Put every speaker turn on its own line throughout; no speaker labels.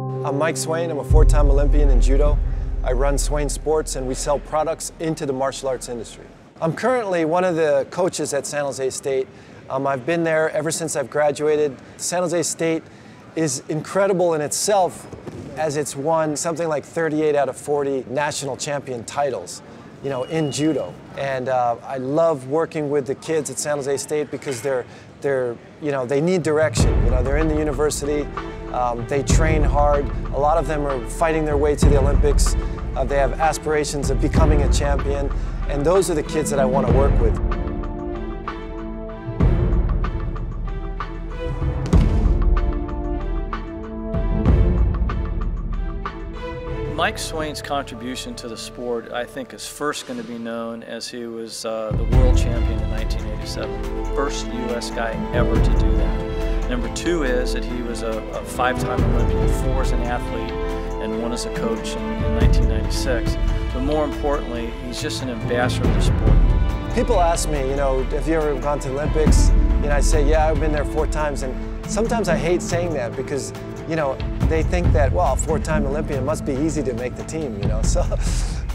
I'm Mike Swain. I'm a four-time Olympian in judo. I run Swain Sports and we sell products into the martial arts industry. I'm currently one of the coaches at San Jose State. I've been there ever since I've graduated. San Jose State is incredible in itself as it's won something like 38 out of 40 national champion titles, you know, in judo. And I love working with the kids at San Jose State because they need direction. You know, they're in the university, they train hard. A lot of them are fighting their way to the Olympics. They have aspirations of becoming a champion, and those are the kids that I want to work with.
Mike Swain's contribution to the sport, I think, is first going to be known as he was the world champion in 1987. First U.S. guy ever to do that. Number two is that he was a five-time Olympian, four as an athlete, and one as a coach in 1996. But more importantly, he's just an ambassador of the sport.
People ask me, you know, have you ever gone to the Olympics? You know, I say, yeah, I've been there 4 times, and sometimes I hate saying that because, you know, they think that, well, a four-time Olympian must be easy to make the team, you know, so,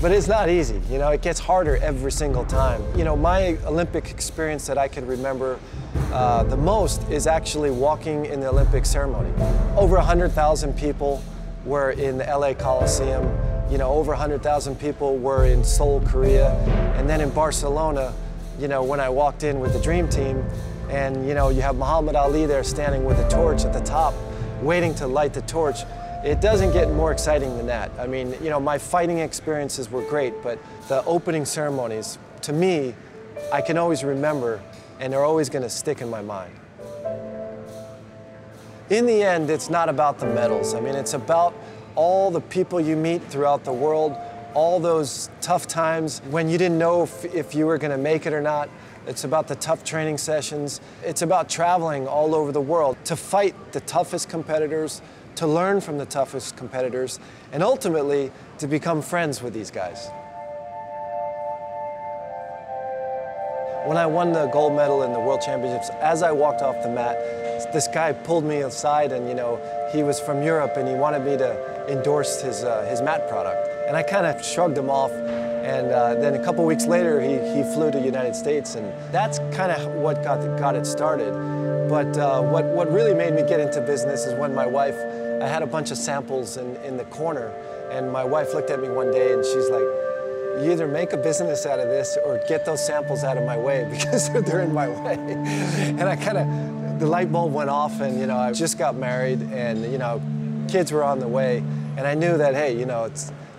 but it's not easy, you know, it gets harder every single time. You know, my Olympic experience that I can remember the most is actually walking in the Olympic ceremony. Over 100,000 people were in the LA Coliseum, you know, over 100,000 people were in Seoul, Korea, and then in Barcelona, you know, when I walked in with the Dream Team, and, you know, you have Muhammad Ali there standing with a torch at the top, waiting to light the torch. It doesn't get more exciting than that. I mean, you know, my fighting experiences were great, but the opening ceremonies, to me, I can always remember, and they're always going to stick in my mind. In the end, it's not about the medals. I mean, it's about all the people you meet throughout the world, all those tough times when you didn't know if you were going to make it or not. It's about the tough training sessions. It's about traveling all over the world to fight the toughest competitors, to learn from the toughest competitors, and ultimately to become friends with these guys. When I won the gold medal in the World Championships, as I walked off the mat, this guy pulled me aside, and, you know, he was from Europe and he wanted me to endorse his mat product. And I kind of shrugged him off. And then a couple weeks later, he flew to the United States, and that's kind of what got it started. But what really made me get into business is when my wife, I had a bunch of samples in the corner, and my wife looked at me one day and she's like, you either make a business out of this or get those samples out of my way because they're in my way. And I kind of, the light bulb went off, and, you know, I just got married, and, you know, kids were on the way, and I knew that, hey, you know,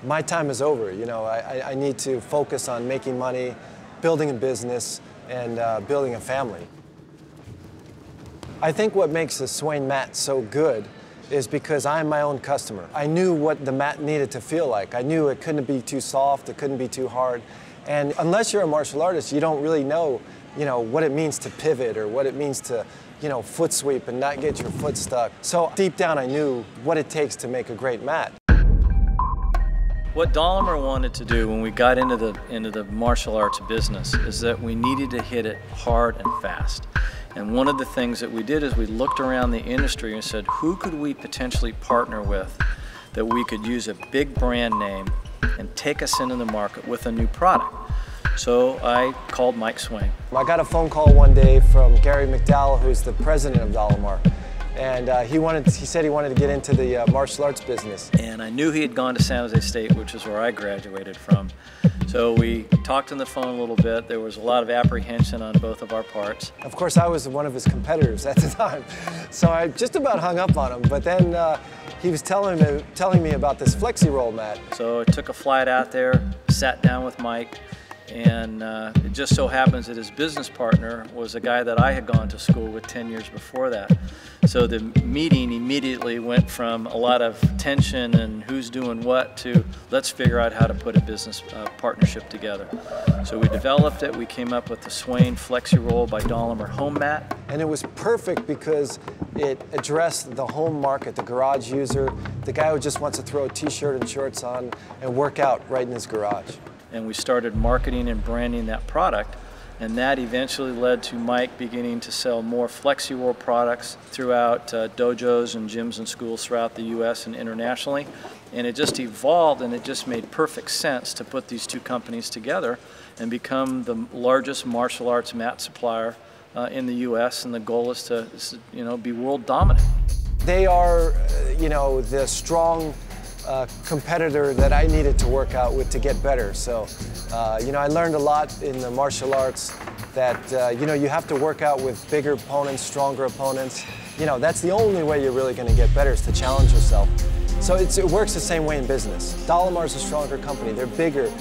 my time is over. You know, I need to focus on making money, building a business, and building a family. I think what makes the Swain mat so good is because I'm my own customer. I knew what the mat needed to feel like. I knew it couldn't be too soft, it couldn't be too hard. And unless you're a martial artist, you don't really know, you know, what it means to pivot or what it means to, you know, foot sweep and not get your foot stuck. So deep down, I knew what it takes to make a great mat.
What Dollamur wanted to do when we got into the martial arts business is that we needed to hit it hard and fast. And one of the things that we did is we looked around the industry and said, who could we potentially partner with that we could use a big brand name and take us into the market with a new product? So I called Mike Swain.
I got a phone call one day from Gary McDowell, who's the president of Dollamur. And he said he wanted to get into the martial arts business.
And I knew he had gone to San Jose State, which is where I graduated from. So we talked on the phone a little bit. There was a lot of apprehension on both of our parts.
Of course, I was one of his competitors at the time. So I just about hung up on him. But then he was telling me about this flexi roll mat.
So I took a flight out there, sat down with Mike, and it just so happens that his business partner was a guy that I had gone to school with 10 years before that. So the meeting immediately went from a lot of tension and who's doing what to let's figure out how to put a business partnership together. So we developed it. We came up with the Swain Flexi Roll by Dollamur home mat.
And it was perfect because it addressed the home market, the garage user, the guy who just wants to throw a t-shirt and shorts on and work out right in his garage.
And we started marketing and branding that product And that eventually led to Mike beginning to sell more FlexiWorld products throughout dojos and gyms and schools throughout the U.S. and internationally. And it just evolved, and it just made perfect sense to put these two companies together and become the largest martial arts mat supplier in the U.S. And the goal is to, be world dominant.
They are, the strong competitor that I needed to work out with to get better. So, I learned a lot in the martial arts that, you have to work out with bigger opponents, stronger opponents. That's the only way you're really going to get better, is to challenge yourself. So it works the same way in business. Dollamar's a stronger company. They're bigger.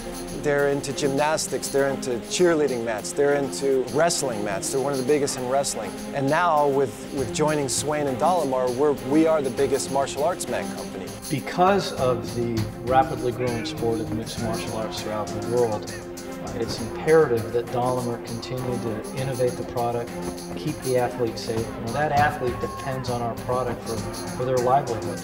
They're into gymnastics. They're into cheerleading mats. They're into wrestling mats. They're one of the biggest in wrestling. And now with joining Swain and Dollamur, we are the biggest martial arts mat company.
Because of the rapidly growing sport of mixed martial arts throughout the world, it's imperative that Dollamur continue to innovate the product, keep the athlete safe. That athlete depends on our product for their livelihood.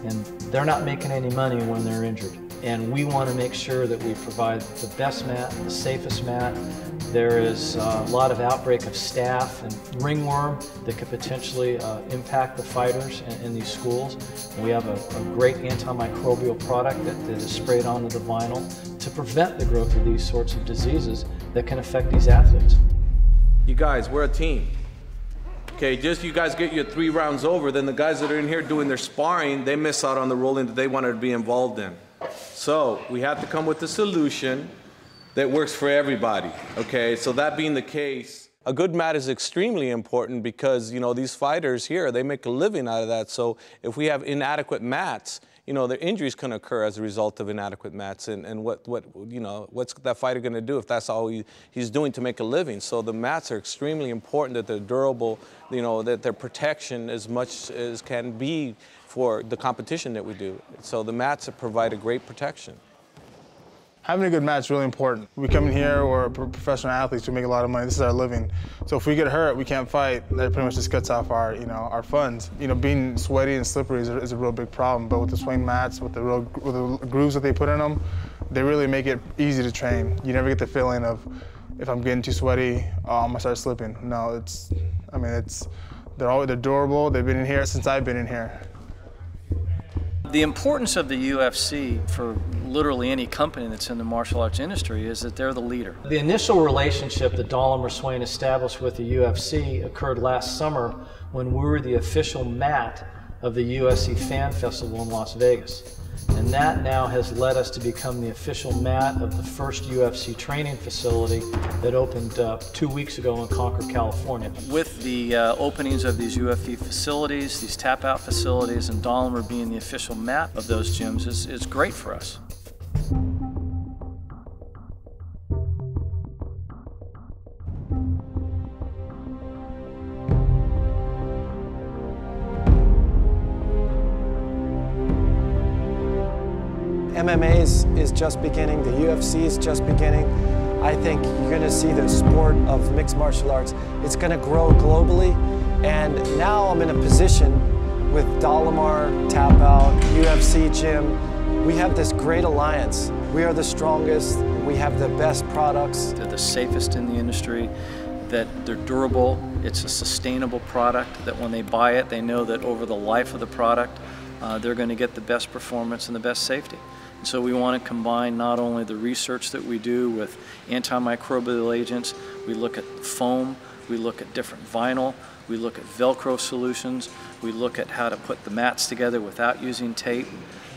And they're not making any money when they're injured. And we want to make sure that we provide the best mat, the safest mat. There is a lot of outbreak of staph and ringworm that could potentially impact the fighters in these schools. And we have a great antimicrobial product that is sprayed onto the vinyl to prevent the growth of these sorts of diseases that can affect these athletes.
You guys, we're a team. Okay, just you guys get your 3 rounds over, then the guys that are in here doing their sparring, they miss out on the rolling that they wanted to be involved in. So we have to come with a solution that works for everybody, okay? So that being the case, a good mat is extremely important because, these fighters here, they make a living out of that. So if we have inadequate mats, their injuries can occur as a result of inadequate mats, and what's that fighter going to do if that's all he's doing to make a living? So the mats are extremely important, that they're durable, that they're protection as much as can be for the competition that we do. So the mats provide a great protection.
Having a good mat is really important. We come in here, we're professional athletes, we make a lot of money, this is our living. So if we get hurt, we can't fight, that pretty much just cuts off our, our funds. Being sweaty and slippery is a real big problem, but with the Swain mats, with the grooves that they put in them, they really make it easy to train. You never get the feeling of, if I'm getting too sweaty, I'm gonna start slipping. No, they're durable, they've been in here since I've been in here.
The importance of the UFC for literally any company that's in the martial arts industry is that they're the leader. The initial relationship that Dollamur Swain established with the UFC occurred last summer when we were the official mat of the UFC Fan Festival in Las Vegas. And that now has led us to become the official mat of the first UFC training facility that opened 2 weeks ago in Concord, California. With the openings of these UFC facilities, these Tapout facilities, and Dollamur being the official mat of those gyms is great for us.
MMA is just beginning, the UFC is just beginning. I think you're going to see the sport of mixed martial arts. It's going to grow globally, and now I'm in a position with Dollamur, Tapout, UFC Gym. We have this great alliance. We are the strongest, we have the best products.
They're the safest in the industry, that they're durable, it's a sustainable product, that when they buy it, they know that over the life of the product, they're going to get the best performance and the best safety. So we want to combine not only the research that we do with antimicrobial agents, we look at foam, we look at different vinyl, we look at Velcro solutions, we look at how to put the mats together without using tape.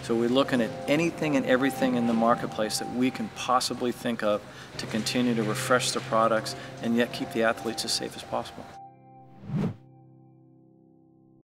So we're looking at anything and everything in the marketplace that we can possibly think of to continue to refresh the products and yet keep the athletes as safe as possible.